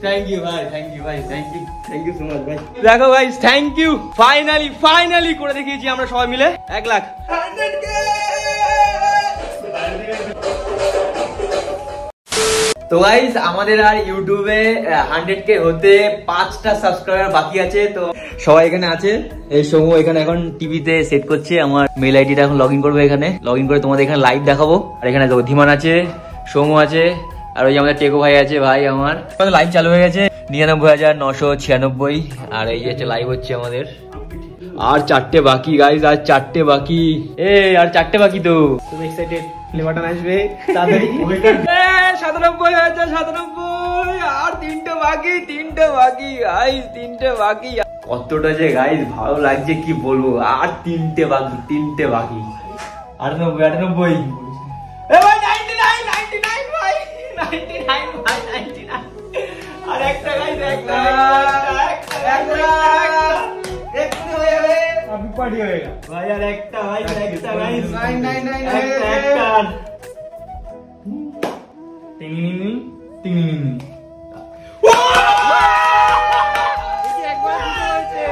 Thank you ভাই, thank you ভাই, thank you so much ভাই। দেখো গাইস, থ্যাংক ইউ, ফাইনালি করে দেখিয়েছি আমরা সবাই মিলে 1 লাখ। তো গাইস আমাদের আর ইউটিউবে 100K হতে 5টা সাবস্ক্রাইবার বাকি আছে। তো সবাই এখানে আছে, এই সৌম্য এখানে এখন টিভিতে সেট করছে, আমার মেল আইডিটা এখন লগইন করবে, এখানে লগইন করে তোমাদের এখানে লাইভ দেখাবো। আর এখানে দেখো ধীমান আছে, সৌম্য আছে, আর ওই যে আমাদের টেকো ভাই আছে, ভাই আমার লাইভ চালু হয়ে গেছে 99,996। আর এই যে লাইভ হচ্ছে আমাদের, আর 4টে বাকি গাইস, আর 4টে বাকি, আর 4টে বাকি। তো তুমি এক্সাইটেড? প্লে বাটন আসবে তাড়াতাড়ি। 97,097, আর 3টে বাকি গাইস, 3টে বাকি। কতটা যে গাইস ভালো লাগছে কি বলবো, আর 3টে বাকি, 3টে বাকি। 98, এ ভাই 99 ভাই, 99 ভাই, 99। আর একটা গাইস, একটা अभी पार्टी होएगा भाई, यार একটা ভাই, একটা গাইস, 999 একটা টিং টিং। এই একবার হয়েছে,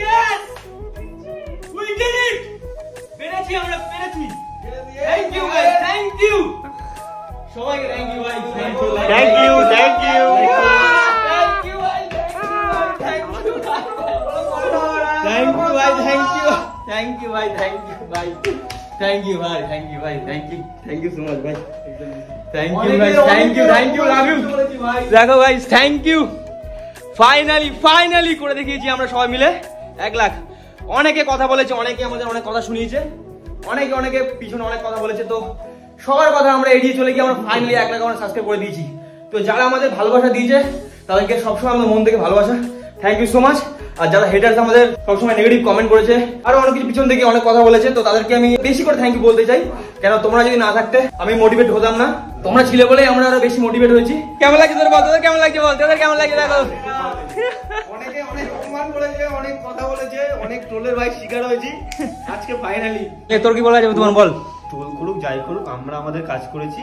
यस উই ডিড ইট, পেরেছি আমরা, পেরেছি। Thank you guys, thank you সবাইকে, থ্যাংক ইউ ভাই, thank you, thank you, thank you, thank you भाई, थैंक यू, थैंक यू भाई, थैंक यू भाई, थैंक यू भाई, थैंक यू भाई, थैंक यू सो मच भाई, thank you guys, thank you, love you. देखो guys, thank you, finally করে দেখিয়েছি আমরা সবাই মিলে 1 লাখ। অনেকে কথা বলেছে, অনেকে আমাদের অনেক কথা শুনিয়েছে, অনেকে পিছনে অনেক কথা বলেছে। তো সবার কথা আমরা এড়িয়ে চলে গিয়ে আমরা ফাইনালি 1 লাখ আমরা সাবস্ক্রাইব করে দিয়েছি। তো যারা আমাদের ভালোবাসা দিয়েছে তাদেরকে সবসময় আমাদের মন থেকে ভালোবাসা, থ্যাংক ইউ সো মাচ। আর যারা হেটার্স আমাদের সবসময় নেগেটিভ কমেন্ট করেছে, আরো অনেক কিছু পিছন থেকে অনেক কথা বলেছে, তো তাদেরকে আমি বেশি করে থ্যাংক ইউ বলতে চাই। কেন তোমরা যদি না থাকতে আমি মোটিভেট হতাম না, তোমরা ছিলে বলেই আমরা আরো বেশি মোটিভেট হয়েছি। কেমন লাগছে তোর বল, তোদের কেমন লাগছে বল, তোদের কেমন লাগছে? দেখো অনেকে অনেক অপমান করেছে, অনেক কথা বলেছে, অনেক ট্রোলের ভাই শিকার হয়েছি, আজকে ফাইনালি। তোর কি বলা যাবে তোমার বল? ট্রোল করুক যাই করুক, আমরা আমাদের কাজ করেছি,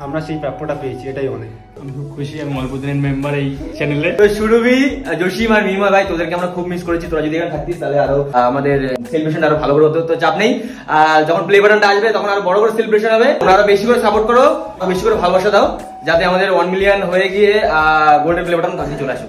আমরা সেই প্রাপ্যটা পেয়েছি, এটাই অনেক। আমি খুব খুশি, আমি অল্প দিনের মেম্বার এই চ্যানেলে। তো সুরভি, জসিম আর মিমা ভাই, তোদেরকে আমরা খুব মিস করেছি। তোরা যদি এখানে থাকতিস তাহলে আরো আমাদের সেলিব্রেশন আরো ভালো করে হতো। তো চাপ নেই, যখন প্লে বাটনটা আসবে তখন আরো বড় করে সেলিব্রেশন হবে। তোমরা আরো বেশি করে সাপোর্ট করো, বেশি করে ভালোবাসা দাও, যাতে আমাদের 1 মিলিয়ন হয়ে গিয়ে গোল্ডেন প্লে বাটন কাছে চলে আসো।